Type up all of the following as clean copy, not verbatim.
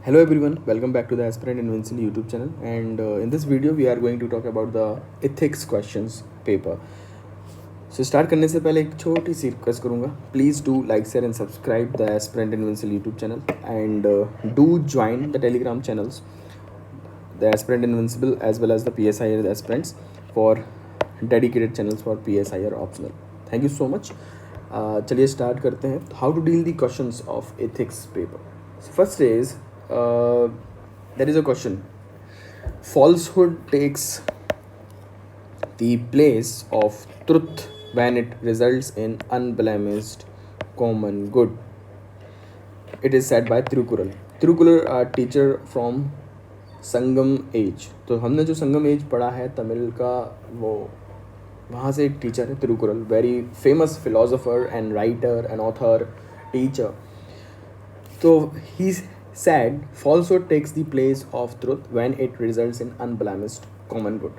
Hello everyone, welcome back to the Aspirant Invincible YouTube channel, and in this video we are going to talk about the ethics questions paper. So start करने से पहले एक छोटी सी request करूँगा, please do like, share and subscribe the Aspirant Invincible YouTube channel and do join the Telegram channels, the Aspirant Invincible as well as the PSIR aspirants for dedicated channels for PSIR optional. Thank you so much. चलिए start करते हैं. How to deal the questions of ethics paper. So first is there is a question. Falsehood takes the place of truth when it results in unblemished common good. It is said by Tirukural. Tirukural a teacher from Sangam age. तो हमने जो संगम as पढ़ा है तमिल का, वो वहाँ से एक टीचर है Thirukkural, very famous philosopher and writer and author teacher. तो he said falsehood takes the place of truth when it results in unblemished common good.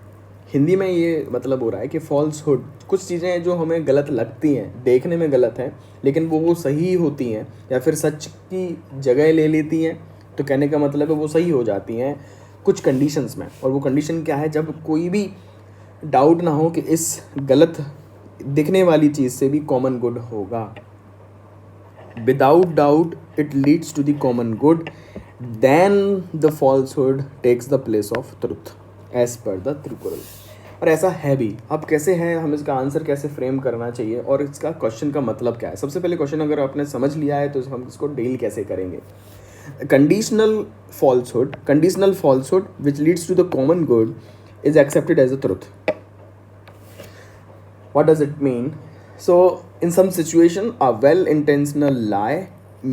Hindi में ये मतलब हो रहा है कि falsehood, कुछ चीज़ें जो हमें गलत लगती हैं, देखने में गलत हैं, लेकिन वो सही होती हैं या फिर सच की जगह ले लेती हैं, तो कहने का मतलब है वो सही हो जाती हैं कुछ कंडीशंस में. और वो कंडीशन क्या है? जब कोई भी डाउट ना हो कि इस गलत दिखने वाली चीज़ से भी कॉमन गुड होगा. Without doubt it leads to the common good, then the falsehood takes the place of truth as per the Tirukural. और ऐसा है भी. अब कैसे है, हम इसका आंसर कैसे फ्रेम करना चाहिए और इसका क्वेश्चन का मतलब क्या है. सबसे पहले क्वेश्चन अगर आपने समझ लिया है तो हम इसको डील कैसे करेंगे. Conditional falsehood which leads to the common good is accepted as a truth. What does it mean? So in some situation a well-intentional lie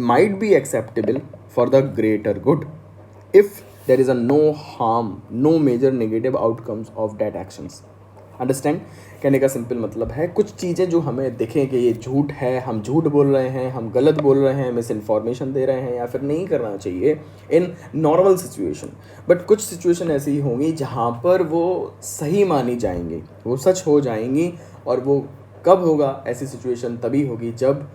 might be acceptable for the greater good if there is a no harm, no major negative outcomes of that actions. Understand? कहने का simple मतलब है, कुछ चीज़ें जो हमें दिखें कि ये झूठ है, हम झूठ बोल रहे हैं, हम गलत बोल रहे हैं, मिस इन्फॉर्मेशन दे रहे हैं या फिर नहीं करना चाहिए इन नॉर्मल सिचुएशन, बट कुछ सिचुएशन ऐसी होंगी जहाँ पर वो सही मानी जाएंगी, वो सच हो जाएंगी. और वो कब होगा? ऐसी सिचुएशन तभी होगी जब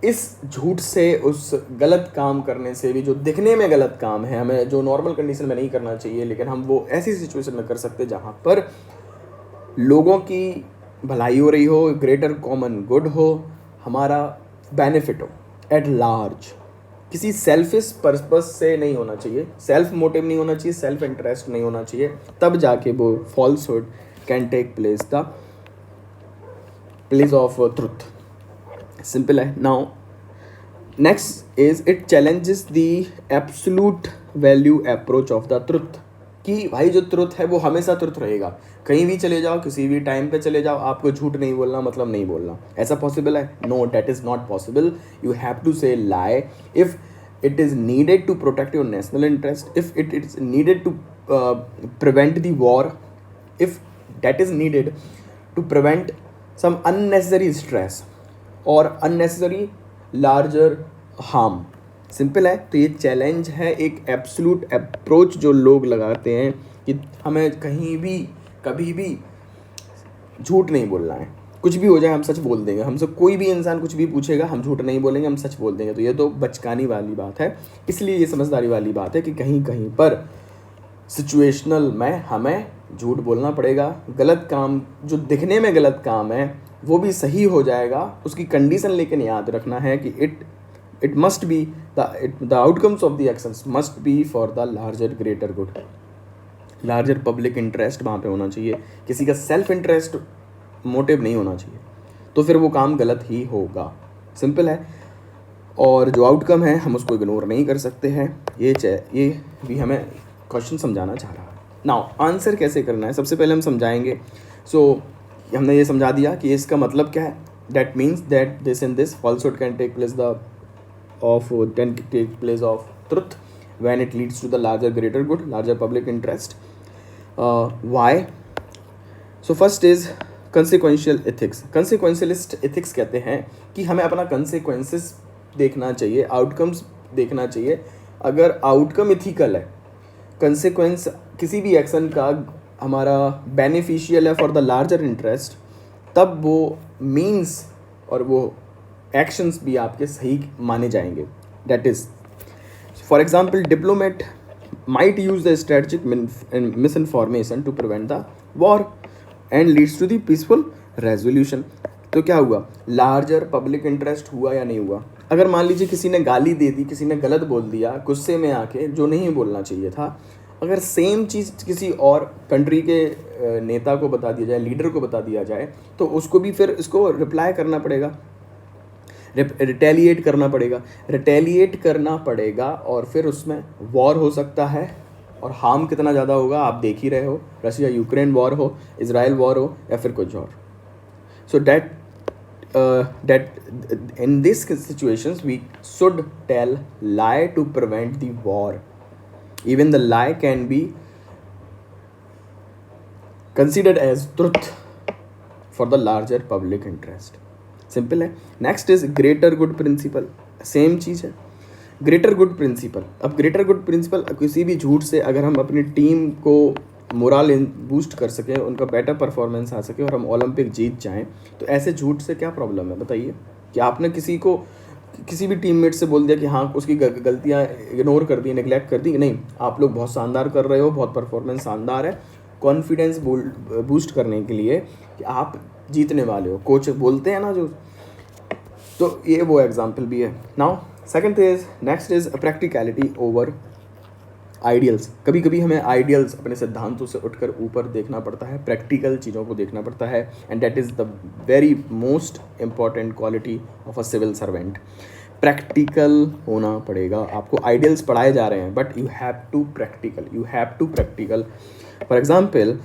इस झूठ से, उस गलत काम करने से भी, जो दिखने में गलत काम है, हमें जो नॉर्मल कंडीशन में नहीं करना चाहिए, लेकिन हम वो ऐसी सिचुएशन में कर सकते जहाँ पर लोगों की भलाई हो रही हो, ग्रेटर कॉमन गुड हो, हमारा बेनिफिट हो एट लार्ज. किसी सेल्फिश पर्पस से नहीं होना चाहिए, सेल्फ मोटिव नहीं होना चाहिए, सेल्फ इंटरेस्ट नहीं होना चाहिए. तब जाके वो falsehood can take place of truth. Simple है. Now next is it challenges the absolute value approach of the truth. कि भाई जो ट्रुथ है वो हमेशा ट्रुथ रहेगा. कहीं भी चले जाओ, किसी भी टाइम पे चले जाओ, आपको झूठ नहीं बोलना मतलब नहीं बोलना. ऐसा पॉसिबल है? No, that is not possible. You have to say lie if it is needed to protect your national interest, if it is needed to prevent the war, if that is needed to prevent some unnecessary stress or unnecessary larger harm. Simple है. तो ये challenge है, एक absolute approach जो लोग लगाते हैं कि हमें कहीं भी कभी भी झूठ नहीं बोलना है. कुछ भी हो जाए हम सच बोल देंगे. हमसे कोई भी इंसान कुछ भी पूछेगा, हम झूठ नहीं बोलेंगे, हम सच बोल देंगे. तो ये तो बचकानी वाली बात है. इसलिए ये समझदारी वाली बात है कि कहीं कहीं पर सिचुएशनल में हमें झूठ बोलना पड़ेगा. गलत काम, जो दिखने में गलत काम है, वो भी सही हो जाएगा. उसकी कंडीशन लेकिन याद रखना है कि it must be the outcomes of the actions must be for the larger greater good. Larger public interest वहाँ पे होना चाहिए. किसी का सेल्फ इंटरेस्ट मोटिव नहीं होना चाहिए. तो फिर वो काम गलत ही होगा. सिंपल है. और जो आउटकम है हम उसको इग्नोर नहीं कर सकते हैं. ये भी हमें क्वेश्चन समझाना चाह रहा है. नाउ आंसर कैसे करना है सबसे पहले हम समझाएंगे. हमने ये समझा दिया कि इसका मतलब क्या है. That means that this in this falsehood can take place of truth when it leads to the larger greater good, larger public interest. Why? So first is consequential ethics. Consequentialist ethics कहते हैं कि हमें अपना consequences देखना चाहिए, outcomes देखना चाहिए. अगर आउटकम इथिकल है, कंसिक्वेंस किसी भी एक्शन का हमारा बेनिफिशियल है फॉर द लार्जर इंटरेस्ट, तब वो मीन्स और वो एक्शंस भी आपके सही माने जाएंगे. That is For example, diplomat might use the strategic misinformation to prevent the war and leads to the peaceful resolution. तो क्या हुआ, लार्जर पब्लिक इंटरेस्ट हुआ या नहीं हुआ? अगर मान लीजिए किसी ने गाली दे दी, किसी ने गलत बोल दिया गुस्से में आके जो नहीं बोलना चाहिए था, अगर सेम चीज़ किसी और कंट्री के नेता को बता दिया जाए, लीडर को बता दिया जाए, तो उसको भी फिर इसको रिप्लाई करना पड़ेगा, रिटेलिएट करना पड़ेगा और फिर उसमें वॉर हो सकता है। और हार्म कितना ज़्यादा होगा आप देख ही रहे हो, रशिया यूक्रेन वॉर हो, इजराइल वॉर हो या फिर कुछ और। सो that in these situations we should tell lie to prevent the war. Even the lie can be considered as truth for the larger public interest. Simple है। Next is greater good principle, same चीज़ है, greater good principle. अब greater good principle, किसी भी झूठ से अगर हम अपनी टीम को मोरल बूस्ट कर सकें, उनका बेटर परफॉर्मेंस आ सके और हम ओलंपिक जीत जाएं, तो ऐसे झूठ से क्या प्रॉब्लम है बताइए? कि आपने किसी भी टीममेट से बोल दिया कि हाँ उसकी गलतियाँ इग्नोर कर दी, नेग्लेक्ट कर दी, नहीं आप लोग बहुत शानदार कर रहे हो, बहुत परफॉर्मेंस शानदार है, कॉन्फिडेंस बूस्ट करने के लिए कि आप जीतने वाले हो, कोच बोलते हैं ना जो, तो ये वो एग्जाम्पल भी है। Now next is practicality over ideals. कभी कभी हमें आइडियल्स अपने सिद्धांतों से उठकर ऊपर देखना पड़ता है, प्रैक्टिकल चीज़ों को देखना पड़ता है, and that is the very most important quality of a civil servant. Practical होना पड़ेगा। आपको आइडियल्स पढ़ाए जा रहे हैं but you have to practical. For example,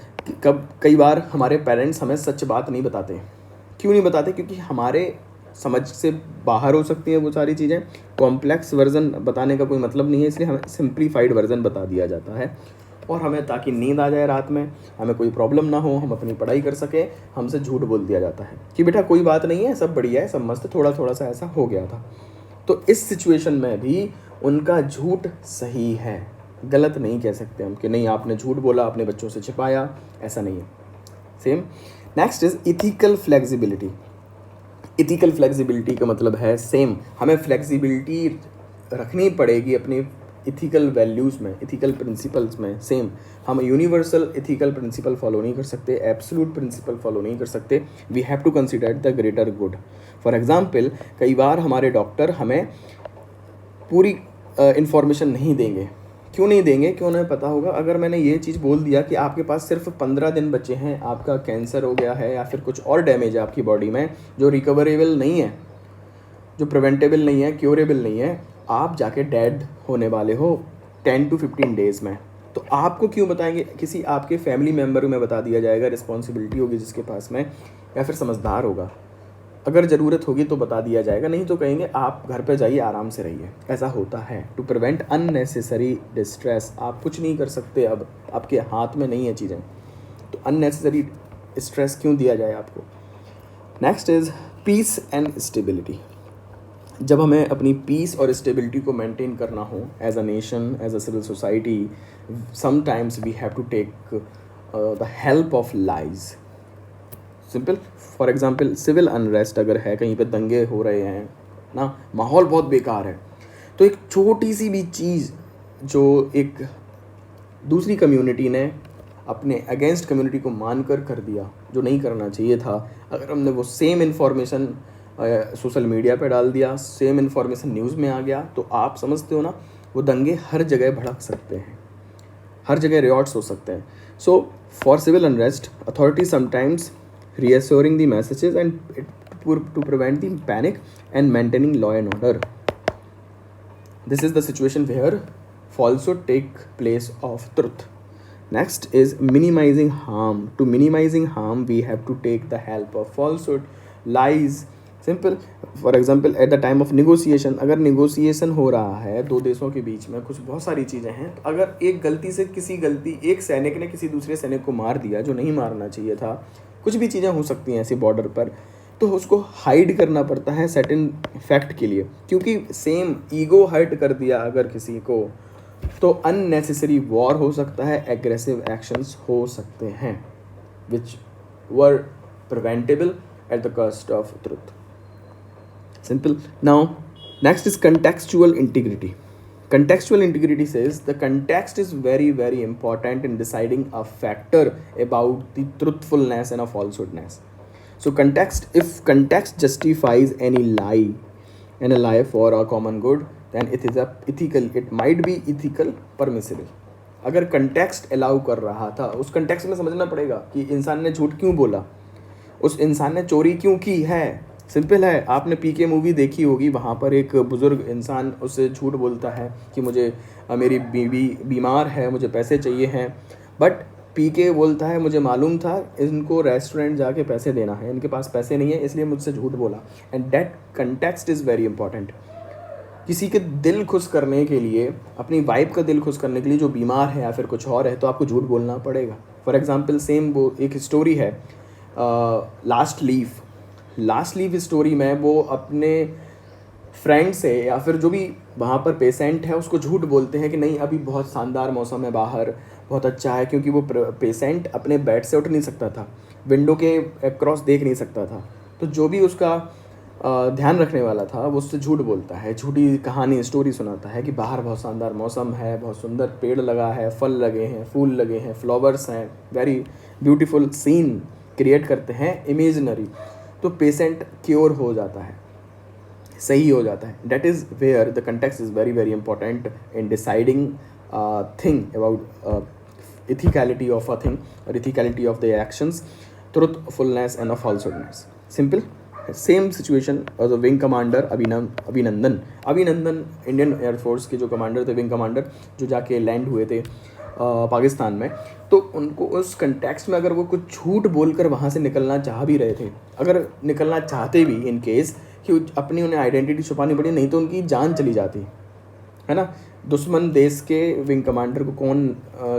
कई बार हमारे पेरेंट्स हमें सच बात नहीं बताते। क्यों नहीं बताते? क्योंकि हमारे समझ से बाहर हो सकती हैं वो सारी चीज़ें, कॉम्प्लेक्स वर्जन बताने का कोई मतलब नहीं है, इसलिए हमें सिंप्लीफाइड वर्जन बता दिया जाता है। और हमें ताकि नींद आ जाए रात में, हमें कोई प्रॉब्लम ना हो, हम अपनी पढ़ाई कर सकें, हमसे झूठ बोल दिया जाता है कि बेटा कोई बात नहीं है, सब बढ़िया है, सब मस्त है, थोड़ा थोड़ा सा ऐसा हो गया था। तो इस सिचुएशन में भी उनका झूठ सही है, गलत नहीं कह सकते हम कि नहीं आपने झूठ बोला, अपने बच्चों से छिपाया, ऐसा नहीं है। Same. Next is ethical flexibility. Ethical flexibility का मतलब है सेम, हमें फ्लेक्सिबिलिटी रखनी पड़ेगी अपनी इथिकल वैल्यूज़ में, इथिकल प्रिंसिपल्स में। सेम, हम यूनिवर्सल इथिकल प्रिंसिपल फॉलो नहीं कर सकते, एब्सोल्यूट प्रिंसिपल फॉलो नहीं कर सकते। We have to consider the greater good. For example, कई बार हमारे डॉक्टर हमें पूरी इंफॉर्मेशन नहीं देंगे। क्यों नहीं देंगे? क्यों उन्हें पता होगा अगर मैंने ये चीज़ बोल दिया कि आपके पास सिर्फ 15 दिन बचे हैं, आपका कैंसर हो गया है या फिर कुछ और डैमेज है आपकी बॉडी में जो रिकवरेबल नहीं है, जो प्रिवेंटेबल नहीं है, क्योरेबल नहीं है, आप जाके डेड होने वाले हो 10 to 15 डेज़ में, तो आपको क्यों बताएंगे? किसी आपके फैमिली मेम्बर में बता दिया जाएगा, रिस्पॉन्सिबिलिटी होगी जिसके पास में, या फिर समझदार होगा, अगर ज़रूरत होगी तो बता दिया जाएगा, नहीं तो कहेंगे आप घर पे जाइए, आराम से रहिए। ऐसा होता है। टू प्रिवेंट अननेसेसरी डिस्ट्रेस, आप कुछ नहीं कर सकते, अब आपके हाथ में नहीं है चीज़ें, तो अननेसेसरी स्ट्रेस क्यों दिया जाए आपको। Next is piece and stability. जब हमें अपनी पीस और स्टेबिलिटी को मेंटेन करना हो as a nation, as a civil society, sometimes we have to take the help of lies. Simple. For example, civil unrest अगर है, कहीं पे दंगे हो रहे हैं ना, माहौल बहुत बेकार है, तो एक छोटी सी भी चीज़ जो एक दूसरी कम्युनिटी ने अपने अगेंस्ट कम्युनिटी को मानकर कर दिया, जो नहीं करना चाहिए था, अगर हमने वो सेम इन्फॉर्मेशन सोशल मीडिया पे डाल दिया, सेम इन्फॉर्मेशन न्यूज़ में आ गया, तो आप समझते हो ना, वो दंगे हर जगह भड़क सकते हैं, हर जगह रियॉट्स हो सकते हैं। So for civil unrest, authority sometimes reassuring the messages and to prevent the panic and maintaining law and order. This is the situation where falsehood take place of truth. Next is minimizing harm. To minimizing harm, we have to take the help of falsehood, lies. Simple. For example, at the time of negotiation, अगर negotiation हो रहा है दो देशों के बीच में, कुछ बहुत सारी चीज़ें हैं, तो अगर एक सैनिक ने किसी दूसरे सैनिक को मार दिया जो नहीं मारना चाहिए था, कुछ भी चीज़ें हो सकती हैं ऐसी बॉर्डर पर, तो उसको हाइड करना पड़ता है सर्टेन फैक्ट के लिए, क्योंकि सेम ईगो हर्ट कर दिया अगर किसी को, तो अननेसेसरी वॉर हो सकता है, एग्रेसिव एक्शंस हो सकते हैं which were preventable at the cost of truth. Simple. Now next is contextual integrity. Contextual integrity says the context is very very important in deciding a factor about the truthfulness and a falsehoodness. So context, if context justifies any lie and a lie for a common good, then it is a ethical, it might be ethical permissible. अगर context allow कर रहा था, उस context में समझना पड़ेगा कि इंसान ने झूठ क्यों बोला, उस इंसान ने चोरी क्यों की है. सिंपल है, आपने पीके मूवी देखी होगी, वहाँ पर एक बुज़ुर्ग इंसान उससे झूठ बोलता है कि मुझे मेरी बीवी बीमार है, मुझे पैसे चाहिए हैं. बट पीके बोलता है मुझे मालूम था इनको रेस्टोरेंट जाके पैसे देना है, इनके पास पैसे नहीं है इसलिए मुझसे झूठ बोला. And that context is very important. किसी के दिल खुश करने के लिए, अपनी वाइफ का दिल खुश करने के लिए, जो बीमार है या फिर कुछ और है, तो आपको झूठ बोलना पड़ेगा. फॉर एग्जाम्पल सेम वो एक स्टोरी है लास्ट लीव स्टोरी में वो अपने फ्रेंड से या फिर जो भी वहाँ पर पेशेंट है उसको झूठ बोलते हैं कि नहीं अभी बहुत शानदार मौसम है, बाहर बहुत अच्छा है, क्योंकि वो पेशेंट अपने बेड से उठ नहीं सकता था, विंडो के अक्रॉस देख नहीं सकता था. तो जो भी उसका ध्यान रखने वाला था वो उससे झूठ बोलता है, झूठी कहानी स्टोरी सुनाता है कि बाहर बहुत शानदार मौसम है, बहुत सुंदर पेड़ लगा है, फल लगे हैं, फूल लगे हैं, फ्लावर्स हैं, वेरी ब्यूटीफुल सीन क्रिएट करते हैं इमेजिनरी. तो पेशेंट क्योर हो जाता है, सही हो जाता है. That is where the context is very very important in deciding thing about ethicality of a thing और ethicality of the actions, truthfulness and a falsehoodness. Simple. Same situation as a wing commander Abhinandan Indian air force के जो commander थे, wing commander, जो जाके land हुए थे पाकिस्तान में. तो उनको उस कंटेक्स्ट में अगर वो कुछ झूठ बोलकर वहाँ से निकलना चाह भी रहे थे, अगर निकलना चाहते भी इन केस कि अपनी उन्हें आइडेंटिटी छुपानी पड़ी, नहीं तो उनकी जान चली जाती है ना. दुश्मन देश के विंग कमांडर को कौन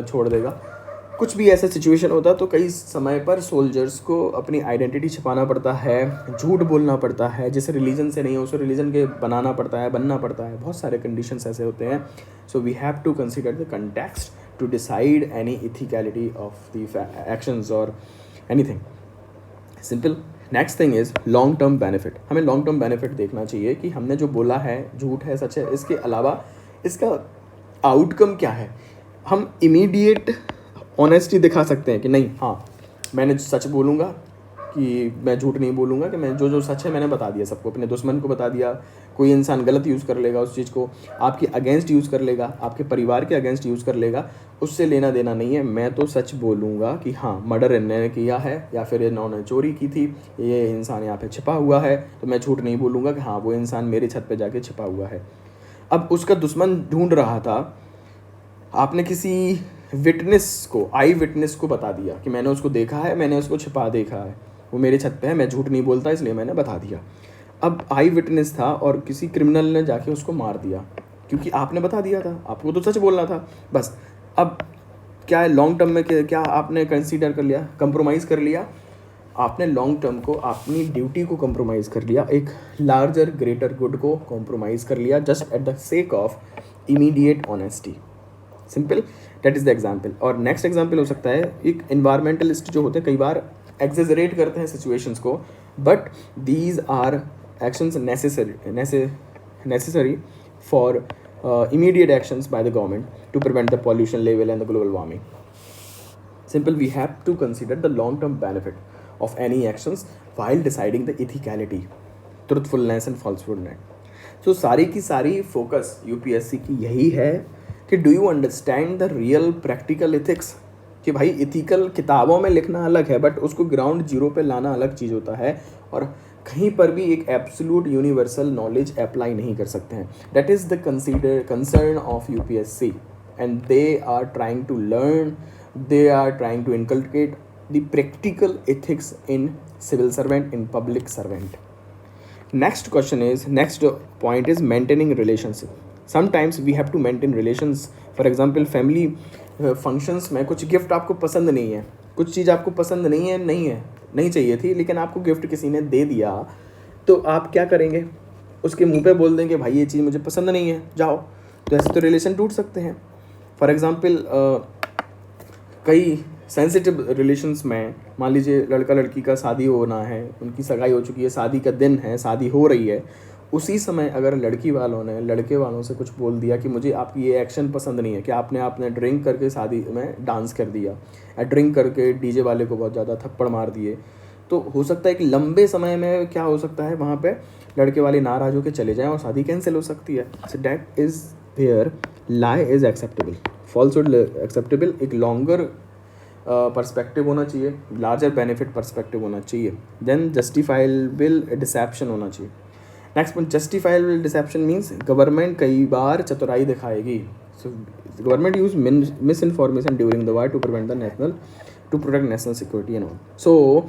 छोड़ देगा. कुछ भी ऐसा सिचुएशन होता तो कई समय पर सोल्जर्स को अपनी आइडेंटिटी छिपाना पड़ता है, झूठ बोलना पड़ता है, जिस रिलीजन से नहीं है उस रिलीजन के बनना पड़ता है, बहुत सारे कंडीशंस ऐसे होते हैं. So we have to consider the context to decide any ethicality of the actions और anything. Simple. Next thing is long term benefit. हमें लॉन्ग टर्म बेनिफिट देखना चाहिए कि हमने जो बोला है झूठ है सच है, इसके अलावा इसका आउटकम क्या है. हम इमीडिएट ऑनेस्टी दिखा सकते हैं कि नहीं, हाँ मैंने सच बोलूँगा, कि मैं झूठ नहीं बोलूँगा, कि मैं जो सच है मैंने बता दिया सबको, अपने दुश्मन को बता दिया. कोई इंसान गलत यूज़ कर लेगा उस चीज़ को, आपके अगेंस्ट यूज़ कर लेगा, आपके परिवार के अगेंस्ट यूज़ कर लेगा, उससे लेना देना नहीं है. मैं तो सच बोलूँगा कि हाँ मर्डर इन्होंने किया है या फिर इन्होंने चोरी की थी, ये इंसान यहाँ पे छिपा हुआ है. तो मैं झूठ नहीं बोलूँगा कि हाँ वो इंसान मेरी छत पे जाके छिपा हुआ है. अब उसका दुश्मन ढूंढ रहा था, आपने किसी विटनेस को, आई विटनेस को बता दिया कि मैंने उसको देखा है, मैंने उसको छिपा देखा है, वो मेरे छत पे है, मैं झूठ नहीं बोलता इसलिए मैंने बता दिया. अब आई विटनेस था और किसी क्रिमिनल ने जाके उसको मार दिया क्योंकि आपने बता दिया था, आपको तो सच बोलना था बस. अब क्या है लॉन्ग टर्म में, क्या आपने कंसीडर कर लिया, कंप्रोमाइज़ कर लिया. आपने लॉन्ग टर्म को, अपनी ड्यूटी को कंप्रोमाइज़ कर लिया, एक लार्जर ग्रेटर गुड को कंप्रोमाइज़ कर लिया, just at the sake of immediate honesty. Simple. That is the example. और नेक्स्ट एग्जाम्पल हो सकता है, एक इन्वायरमेंटलिस्ट जो होते हैं कई बार एक्सेजरेट करते हैं सिचुएशंस को, but these are actions necessary for immediate actions by the government to prevent the pollution level and the global warming. Simple. We have to consider the long-term benefit of any actions while deciding the ethicality, truthfulness and falsehoodness. So सारी की सारी focus UPSC की यही है कि do you understand the real practical ethics. कि भाई ethical किताबों में लिखना अलग है, बट उसको ग्राउंड जीरो पे लाना अलग चीज़ होता है, और कहीं पर भी एक एब्सोल्यूट यूनिवर्सल नॉलेज अप्लाई नहीं कर सकते हैं. That is the concern of UPSC, and they are trying to learn, they are trying to inculcate the practical ethics in civil servant, in public servant. Next point is maintaining relationship. Sometimes we have to maintain relations. For example, family functions में कुछ gift आपको पसंद नहीं है, कुछ चीज़ आपको पसंद नहीं चाहिए थी, लेकिन आपको गिफ्ट किसी ने दे दिया, तो आप क्या करेंगे, उसके मुंह पे बोल देंगे भाई ये चीज़ मुझे पसंद नहीं है, जाओ. तो ऐसे तो रिलेशन टूट सकते हैं. फॉर एग्जांपल कई सेंसिटिव रिलेशंस में, मान लीजिए लड़का लड़की का शादी होना है, उनकी सगाई हो चुकी है, शादी का दिन है, शादी हो रही है, उसी समय अगर लड़की वालों ने लड़के वालों से कुछ बोल दिया कि मुझे आपकी ये एक्शन पसंद नहीं है कि आपने ड्रिंक करके शादी में डांस कर दिया या ड्रिंक करके डीजे वाले को बहुत ज़्यादा थप्पड़ मार दिए, तो हो सकता है कि लंबे समय में क्या हो सकता है, वहाँ पे लड़के वाले नाराज होकर चले जाएं और शादी कैंसिल हो सकती है. So that is where lie is acceptable, falsehood acceptable. एक लॉन्गर पर्सपेक्टिव होना चाहिए, लार्जर बेनिफिट पर्सपेक्टिव होना चाहिए. देन जस्टिफाइबल डिसेप्शन होना चाहिए. Next point, justifiable deception means government कई बार चतुराई दिखाएगी. सो government use misinformation during the war to protect national security and all. So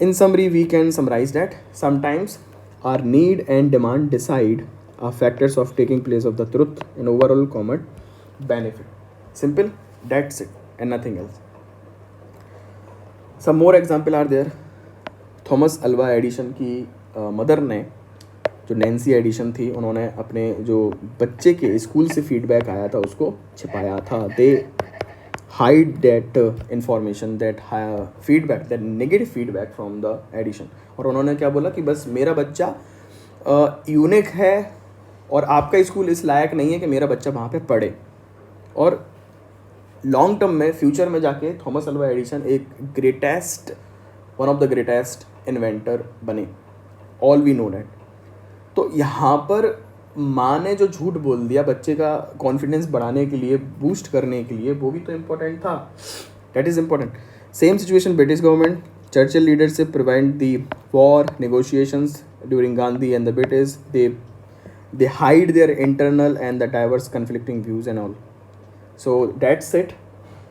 in summary we can summarize that sometimes our need and demand decide are factors of taking place of the truth and overall common benefit. Simple, that's it and nothing else. Some more example are there. Thomas Alva addition की mother ने, जो Nancy addition थी, उन्होंने अपने जो बच्चे के school से फीडबैक आया था उसको छिपाया था. दे hide that information, that feedback, that negative feedback from the edition. और उन्होंने क्या बोला कि बस मेरा बच्चा यूनिक है और आपका स्कूल इस लायक नहीं है कि मेरा बच्चा वहाँ पे पढ़े. और लॉन्ग टर्म में, फ्यूचर में जाके थॉमस अल्वा एडिशन एक one of the greatest inventor बने. All we know that. तो यहाँ पर माँ ने जो झूठ बोल दिया बच्चे का कॉन्फिडेंस बढ़ाने के लिए, बूस्ट करने के लिए, वो भी तो इम्पोर्टेंट था. That is important. Same situation British government, Churchill leadership prevent the war negotiations during Gandhi and the British. they hide their internal and the diverse conflicting views and all. So that's it.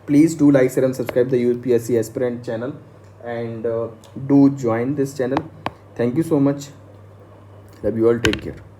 Please do like, share and subscribe the UPSC aspirant channel and do join this channel. Thank you so much. Love you all. Take care.